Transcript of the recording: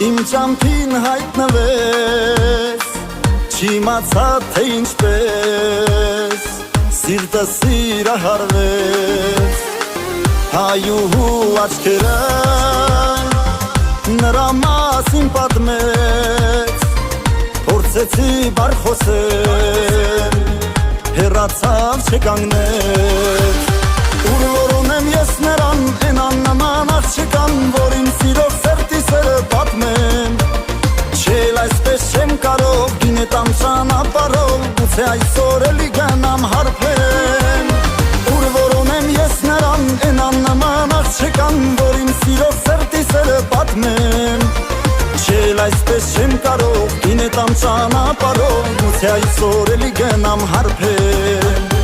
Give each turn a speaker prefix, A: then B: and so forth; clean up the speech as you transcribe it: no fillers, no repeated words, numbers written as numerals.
A: Իմ ճամփին հայտնվես, չիմացա թե ինչպես, սիրտը սիրահարվեց, հայուհու աչքերը նրա մասին պատմեց, փորձեցի բառ խոսել, հեռացավ չկանգնեց, ուր որ ունեմ ես նրան, են աննման աղջկան, որ իմ սիրով սերտի սերը պատմեմ, չել այսպես չեմ կարող, գինետամ ճանապարհով, գուցե այսօր էլի գնամ հարբեմ, ուր որ ունեմ ես նրան, են աննման աղջկան, որ իմ սիրով սերտի սերը պատմեմ, չել այսպես չեմ կարող, գինետամ ճանապարհով, գուցե այսօր էլի գնամ հարբեմ.